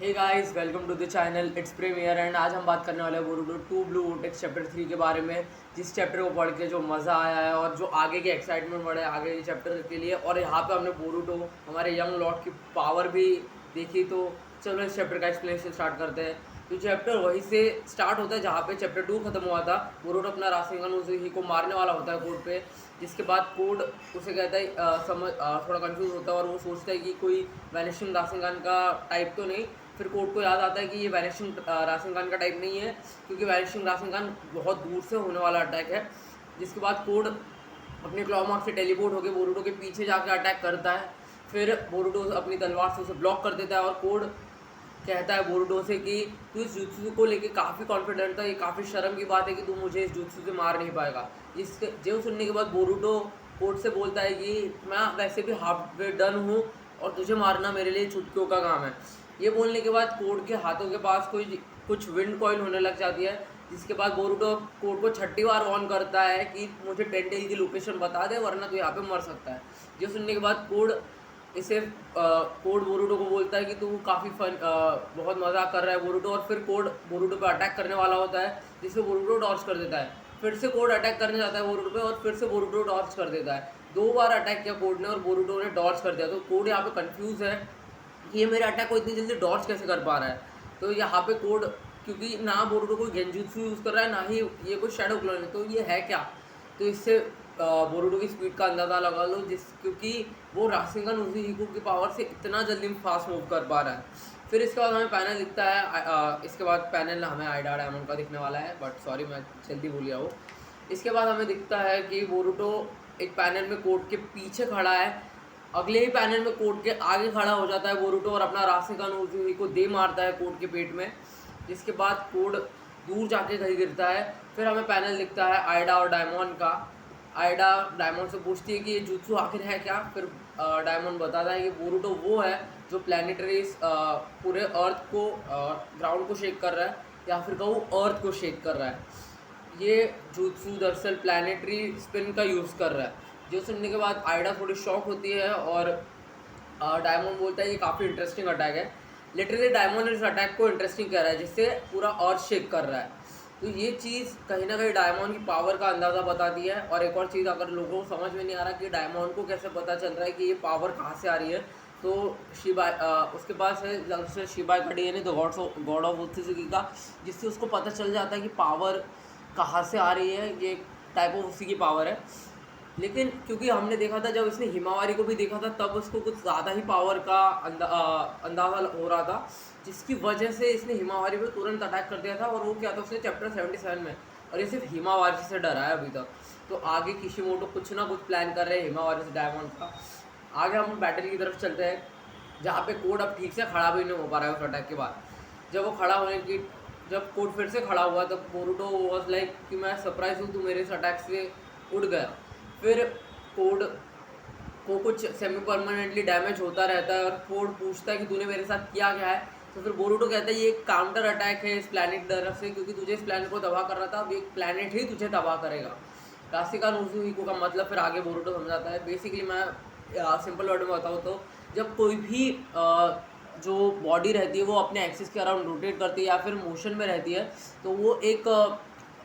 Hey guys, welcome to the channel. It's premiere and आज हम बात करने वाले हैं बोरुटो 2 ब्लू वोर्टेक्स चैप्टर 3 के बारे में। जिस चैप्टर को पढ़ के जो मज़ा आया है और जो आगे की एक्साइटमेंट बढ़े आगे के चैप्टर के लिए, और यहाँ पे हमने बोरुटो हमारे यंग लॉर्ड की पावर भी देखी। तो चलो इस चैप्टर का एक्सप्लेनेशन स्टार्ट करते हैं। तो चैप्टर वहीं से स्टार्ट होता है जहाँ पे चैप्टर 2 खत्म हुआ था। बोरुटो अपना रासेंगन उसी को मारने वाला होता है कोड पे, जिसके बाद कोड उसे कहता है थोड़ा कंफ्यूज होता है और वो सोचता है कि कोई वैनिशिंग रासेंगन का टाइप तो नहीं। फिर कोड को याद आता है कि ये वैनिशिंग रासेंगन का टाइप नहीं है, क्योंकि वैनिशिंग रासेंगन बहुत दूर से होने वाला अटैक है। जिसके बाद कोड अपने क्लॉ मार्क से टेलीपोर्ट होकर बोरुटो के पीछे जाकर अटैक करता है। फिर बोरुटो अपनी तलवार से उसे ब्लॉक कर देता है और कोड कहता है बोरुटो से कि तू इस जुत्सु को लेके काफ़ी कॉन्फिडेंट था, ये काफ़ी शर्म की बात है कि तू मुझे इस जुत्सु से मार नहीं पाएगा। जिसके जो सुनने के बाद बोरुटो कोड से बोलता है कि मैं वैसे भी हाफ वे डन हूँ और तुझे मारना मेरे लिए चुटकियों का काम है। ये बोलने के बाद कोड के हाथों के पास कोई कुछ विंड कॉइल होने लग जाती है। जिसके बाद बोरुटो कोड को 6ठी बार वार्न करता है कि मुझे टेंटेल की लोकेशन बता दे वरना तू यहाँ पे मर सकता है। ये सुनने के बाद कोड इसे कोड बोरुटो को बोलता है कि तू काफ़ी बहुत मजाक कर रहा है बोरुटो, और फिर कोड बोरुटो पे अटैक करने वाला होता है जिससे बोरुटो डॉज कर देता है। फिर से कोड अटैक करने जाता है बोरुटो पे और फिर से बोरुटो डॉज कर देता है। 2 बार अटैक किया कोड ने और बोरुटो ने डॉज कर दिया। तो कोड यहाँ पे कंफ्यूज है कि ये मेरे अटैक को इतनी जल्दी डॉज कैसे कर पा रहा है। तो यहाँ पे कोड, क्योंकि ना बोरुटो कोई गेंजुत्सु यूज़ कर रहा है ना ही ये कोई शैडो क्लोन है, तो ये है क्या। तो इससे बोरुटो की स्पीड का अंदाज़ा लगा लो, क्योंकि वो रासेंगन उज़ुहिको की पावर से इतना जल्दी फास्ट मूव कर पा रहा है। फिर इसके बाद हमें पैनल दिखता है। इसके बाद पैनल हमें आइडा डायमंड का दिखने वाला है, बट सॉरी मैं जल्दी भूल गया वो। इसके बाद हमें दिखता है कि बोरुटो एक पैनल में कोड के पीछे खड़ा है। अगले ही पैनल में कोड के आगे खड़ा हो जाता है बोरुटो और अपना रासेंगन उज़ुहिको दे मारता है कोड के पेट में। जिसके बाद कोड दूर जाके कहीं गिरता है। फिर हमें पैनल दिखता है आइडा और डायमंड का। आइडा डायमंड से पूछती है कि ये जुत्सु आखिर है क्या। फिर डायमंड बताता है कि बोरुटो वो है जो प्लानिटरी पूरे अर्थ को ग्राउंड को शेक कर रहा है, या फिर कहूँ अर्थ को शेक कर रहा है। ये जुत्सु दरअसल प्लानिटरी स्पिन का यूज़ कर रहा है। जो सुनने के बाद आइडा थोड़ी शॉक होती है और डायमंड बोलता है ये काफ़ी इंटरेस्टिंग अटैक है। लिटरली डायमंड इस अटैक को इंटरेस्टिंग कह रहा है जिससे पूरा अर्थ शेक कर रहा है। तो ये चीज़ कहीं ना कहीं डायमंड की पावर का अंदाज़ा बताती है। और एक और चीज़, अगर लोगों को समझ में नहीं आ रहा कि डायमंड को कैसे पता चल रहा है कि ये पावर कहाँ से आ रही है, तो शिबा उसके पास है शिबा का डीएनए, द गॉड ऑफ उत्सुकी का, जिससे उसको पता चल जाता है कि पावर कहाँ से आ रही है। ये टाइप ऑफ उसी की पावर है। लेकिन क्योंकि हमने देखा था जब इसने हिमावारी को भी देखा था तब उसको कुछ ज़्यादा ही पावर का अंदाज़ा हो रहा था, जिसकी वजह से इसने हिमावारी पे तुरंत अटैक कर दिया था। और वो क्या था, उसने चैप्टर 77 में, और ये सिर्फ हिमावारी से डरा है अभी तक। तो आगे किशिमोटो कुछ ना कुछ प्लान कर रहे हैं हिमावारी से डायमंड का। आगे हम बैटल की तरफ चलते हैं जहाँ पे कोड अब ठीक से खड़ा भी नहीं हो पा रहा है उस अटैक के बाद। जब वो खड़ा होने की जब कोड फिर से खड़ा हुआ तब बोरुटो वॉज लाइक कि मैं सरप्राइज हूँ, तू मेरे इस अटैक से उड़ गया। फिर कोड को कुछ सेमी परमानेंटली डैमेज होता रहता है और कोड पूछता है कि तूने मेरे साथ किया क्या है। तो फिर बोरुटो कहता है ये एक काउंटर अटैक है इस प्लैनेट की तरफ से, क्योंकि तुझे इस प्लैनेट को तबाह कर रहा था, अब एक प्लैनेट ही तुझे तबाह करेगा। राशिका उज़ुहिको का मतलब फिर आगे बोरुटो समझाता है। बेसिकली मैं सिंपल वर्ड में बताऊँ तो जब कोई भी जो बॉडी रहती है वो अपने एक्सिस के अराउंड रोटेट करती है या फिर मोशन में रहती है, तो वो एक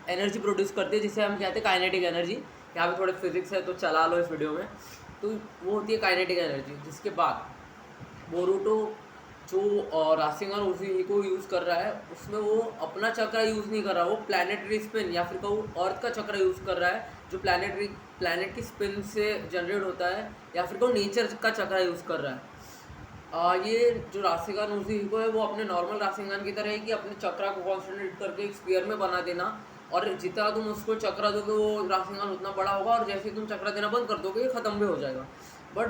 एनर्जी प्रोड्यूस करती है जिसे हम कहते हैं काइनेटिक एनर्जी। यहाँ पे थोड़े फिजिक्स है तो चला लो इस वीडियो में। तो वो होती है काइनेटिक एनर्जी। जिसके बाद बोरुटो जो रासेंगन उज़ुहिको यूज़ कर रहा है उसमें वो अपना चक्र यूज़ नहीं कर रहा, वो प्लानिटरी स्पिन या फिर कहूँ अर्थ का चक्र यूज़ कर रहा है जो प्लानिट की स्पिन से जनरेट होता है, या फिर कहूँ नेचर का चक्र यूज़ कर रहा है। ये जो रासेंगन उज़ुहिको है वो अपने नॉर्मल रासेंगन की तरह है कि अपने चक्रा को कॉन्सेंट्रेट करके एक स्पीयर में बना देना, और जितना तुम उसको चक्रा दोगे वो रासेंगन उतना बड़ा होगा, और जैसे ही तुम चक्रा देना बंद कर दोगे ये ख़त्म भी हो जाएगा। बट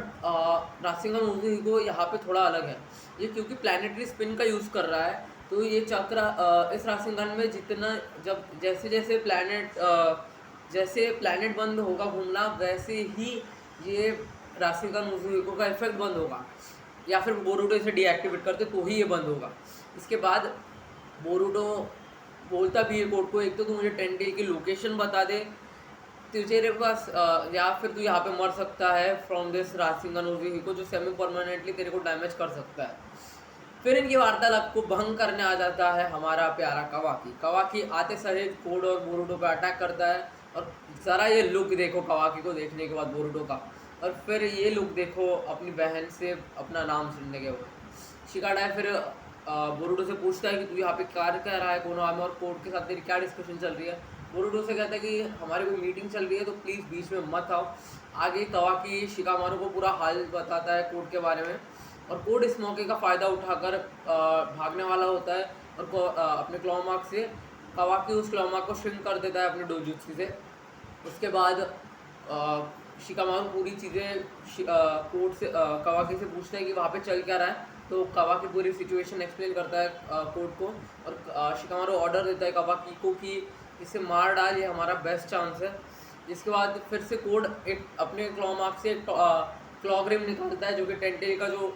रासेंगन उज़ुहिको यहाँ पे थोड़ा अलग है। ये क्योंकि प्लानिटरी स्पिन का यूज़ कर रहा है, तो ये चक्र इस रासेंगन में जितना जैसे जैसे प्लानिट बंद होगा घूमना वैसे ही ये रासेंगन उज़ुहिको का इफेक्ट बंद होगा, या फिर बोरुटो इसे डीएक्टिवेट करते तो ही ये बंद होगा। इसके बाद बोरुटो बोलता भी है कोड को, एक तो तू मुझे टेंटेल की लोकेशन बता दे, तुझे पास या फिर तू यहाँ पे मर सकता है फ्रॉम दिस रासेंगन उज़ुहिको जो सेमी परमानेंटली तेरे को डैमेज कर सकता है। फिर इनकी वार्तालाप को भंग करने आ जाता है हमारा प्यारा कवाकी। कवाकी आते सही कोड और बोरुटो पे अटैक करता है, और ज़रा ये लुक देखो कवाकी को देखने के बाद बोरुटो का, और फिर ये लुक देखो अपनी बहन से अपना नाम सुनने के बाद। शिकाडाई फिर बोरुटो से पूछता है कि तू यहाँ पे क्या कह रहा है कोनोहा में, और कोड के साथ तेरी क्या डिस्कशन चल रही है। बोरुटो से कहता है कि हमारी कोई मीटिंग चल रही है तो प्लीज़ बीच में मत आओ। आगे कवाकी शिकामारू को पूरा हाल बताता है कोड के बारे में, और कोड इस मौके का फ़ायदा उठाकर भागने वाला होता है, और अपने क्लॉ मार्क से कवाकी उस क्लॉ मार्क को श्रिंक कर देता है अपने डोजुत्सु से। उसके बाद शिकामारू पूरी चीज़ें कोड से कवाकी से पूछते हैं कि वहाँ पे चल क्या रहा है, तो कवाकी पूरी सिचुएशन एक्सप्लेन करता है कोड को, और शिकामारू ऑर्डर देता है कवाकी को कि इसे मार डाल, ये हमारा बेस्ट चांस है। जिसके बाद फिर से कोड एक अपने क्लॉ मार्क से एक क्लॉग्रिम निकालता है, जो कि टेंटेल का जो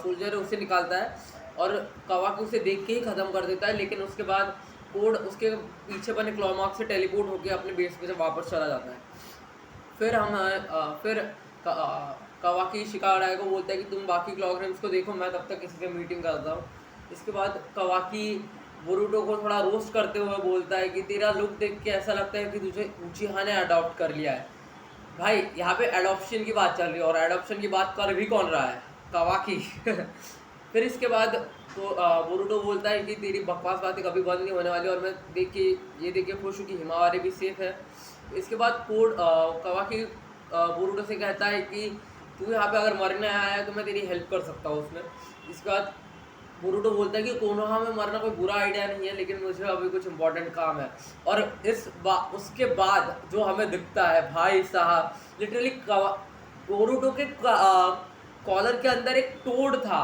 सोल्जर है उसे निकालता है, और कवाकी उसे देख के ही ख़त्म कर देता है। लेकिन उसके बाद कोड उसके पीछे बने क्लॉ मार्क से टेलीपोर्ट होकर अपने बेस पे से वापस चला जाता है। फिर कवाकी शिकाडाई को बोलता है कि तुम बाकी क्लॉग्रिम्स को देखो, मैं तब तक किसी से मीटिंग करता हूँ। इसके बाद कवाकी बोरुटो को थोड़ा रोस्ट करते हुए बोलता है कि तेरा लुक देख के ऐसा लगता है कि तुझे उचिहा ने अडॉप्ट कर लिया है। भाई यहाँ पे एडॉप्शन की बात चल रही है, और एडॉप्शन की बात कर भी कौन रहा है, कवाकी। फिर इसके बाद तो बोरुटो बोलता है कि तेरी बकवास बातें कभी बंद नहीं होने वाली, और मैं देख के खुश हूँ कि हिमावारी भी सेफ है। इसके बाद कवाकी बोरुटो से कहता है कि तू यहाँ पे अगर मरने आया है तो मैं तेरी हेल्प कर सकता हूँ उसमें। इसके बाद बोरुटो बोलता है कि कोनोहा में मरना कोई बुरा आइडिया नहीं है, लेकिन मुझे अभी कुछ इंपॉर्टेंट काम है। और उसके बाद जो हमें दिखता है भाई साहब, लिटरली बोरुटो के कॉलर के अंदर एक टोड था,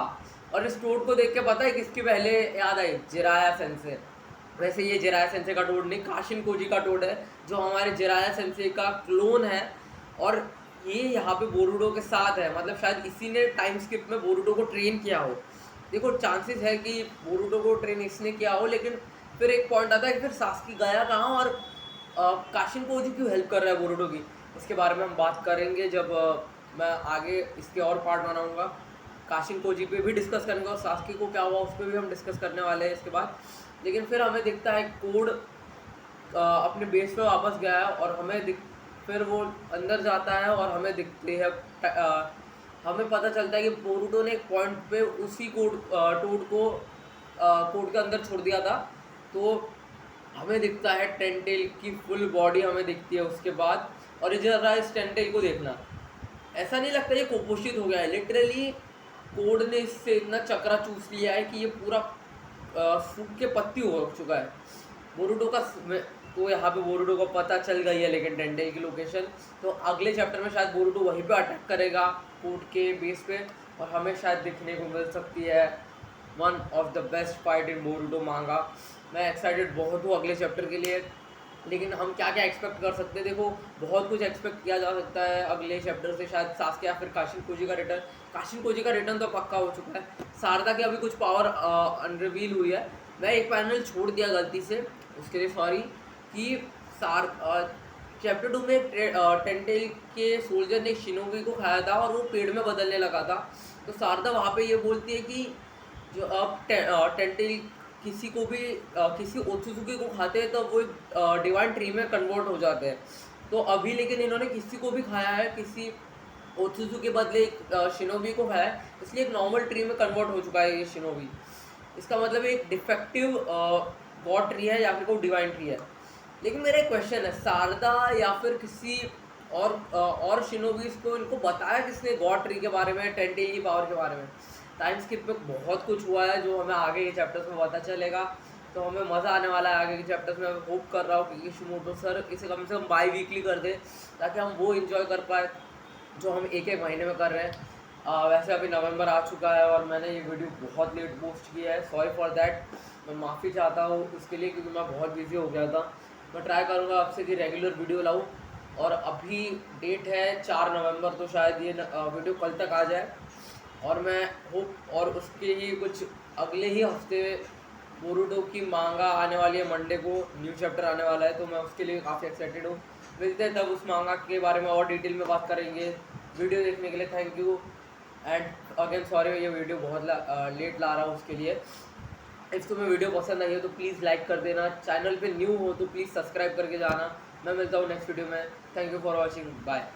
और इस टोड को देख के पता है किसकी पहले याद आई, जिराया सेंसे। वैसे ये जिराया सेंसे का टोड नहीं, काशिन कोजी का टोड है, जो हमारे जिराया सेंसे का क्लोन है, और ये यहाँ पे बोरुटो के साथ है। मतलब शायद इसी ने टाइम स्किप में बोरुटो को ट्रेन किया हो। देखो चांसेस है कि बोरुटो को ट्रेन इसने किया हो, लेकिन फिर एक पॉइंट आता है कि फिर सास्की गया कहाँ, और काशिन कोजी क्यों हेल्प कर रहा है बोरुटो की। इसके बारे में हम बात करेंगे जब मैं आगे इसके और पार्ट बनाऊंगा। काशिन कोजी पे भी डिस्कस करेंगे, और सास्की को क्या हुआ उस पर भी हम डिस्कस करने वाले हैं इसके बाद। लेकिन फिर हमें दिखता है कोड अपने बेस पे वापस गया है, और फिर वो अंदर जाता है, और हमें दिखती है हमें पता चलता है कि बोरुटो ने एक पॉइंट पे उसी टोड को कोड के अंदर छोड़ दिया था। तो हमें दिखता है टेंटेल की फुल बॉडी हमें दिखती है उसके बाद, और इधर इस टेंटेल को देखना, ऐसा नहीं लगता ये कुपोषित हो गया है। लिटरली कोड ने इससे इतना चकरा चूस लिया है कि ये पूरा सूख के पत्ती हो चुका है। बोरुटो का तो यहाँ पे बोरुटो को पता चल गई है लेकिन टेंटेल की लोकेशन, तो अगले चैप्टर में शायद बोरुटो वहीं पे अटैक करेगा कोड के बेस पे, और हमें शायद दिखने को मिल सकती है one of the best fight in Boruto मांगा। मैं एक्साइटेड बहुत हूँ अगले चैप्टर के लिए। लेकिन हम क्या क्या एक्सपेक्ट कर सकते हैं, देखो बहुत कुछ एक्सपेक्ट किया जा सकता है अगले चैप्टर से, शायद सास्के या फिर काशिन कोजी का रिटर्न। काशिन कोजी का रिटर्न तो पक्का हो चुका है। शारदा की अभी कुछ पावर अनरिवील हुई है। मैं एक पैनल छोड़ दिया गलती से, उसके लिए सॉरी। कि चैप्टर 2 में टेंटेल के सोल्जर ने शिनोबी को खाया था और वो पेड़ में बदलने लगा था। तो शारदा वहाँ पे ये बोलती है कि जो अब टेंटेल किसी को भी किसी ओत्सुजुकी को खाते हैं तो वो एक डिवाइन ट्री में कन्वर्ट हो जाते हैं। तो अभी लेकिन इन्होंने किसी को भी खाया है, किसी ओत्सुजु के बदले एक शिनोबी को खाया है, इसलिए एक नॉर्मल ट्री में कन्वर्ट हो चुका है ये शिनोबी। इसका मतलब एक डिफेक्टिव गॉड ट्री है या फिर कोई डिवाइन ट्री है। लेकिन मेरा एक क्वेश्चन है, शारदा या फिर किसी और शिनोबीज को इनको बताया किसने गॉड ट्री के बारे में, टेंटेल की पावर के बारे में? टाइम स्किप में बहुत कुछ हुआ है जो हमें आगे के चैप्टर्स में पता चलेगा, तो हमें मज़ा आने वाला है आगे के चैप्टर्स में। मैं होप कर रहा हूँ कि किशिमोटो सर इसे कम से कम बाई वीकली कर दे, ताकि हम वो इन्जॉय कर पाए जो हम एक एक महीने में कर रहे हैं। वैसे अभी नवंबर आ चुका है और मैंने ये वीडियो बहुत लेट पोस्ट किया है, सॉरी फॉर दैट। मैं माफ़ी चाहता हूँ उसके लिए, क्योंकि मैं बहुत बिजी हो गया था। मैं ट्राई करूँगा आपसे कि रेगुलर वीडियो लाऊँ, और अभी डेट है 4 नवंबर, तो शायद ये वीडियो कल तक आ जाए। और मैं होप और उसके ही कुछ अगले ही हफ्ते बोरुटो की मांगा आने वाली है, मंडे को न्यू चैप्टर आने वाला है, तो मैं उसके लिए काफ़ी एक्साइटेड हूँ। मिलते हैं तब उस मांगा के बारे में और डिटेल में बात करेंगे। वीडियो देखने के लिए thank you. And again sorry ये वीडियो बहुत लेट ला रहा हूँ उसके लिए। इफ़ तुम्हें वीडियो पसंद आई हो तो प्लीज़ लाइक कर देना, चैनल पे न्यू हो तो प्लीज़ सब्सक्राइब करके जाना। मैं मिलता हूँ नेक्स्ट वीडियो में। Thank you for watching, bye.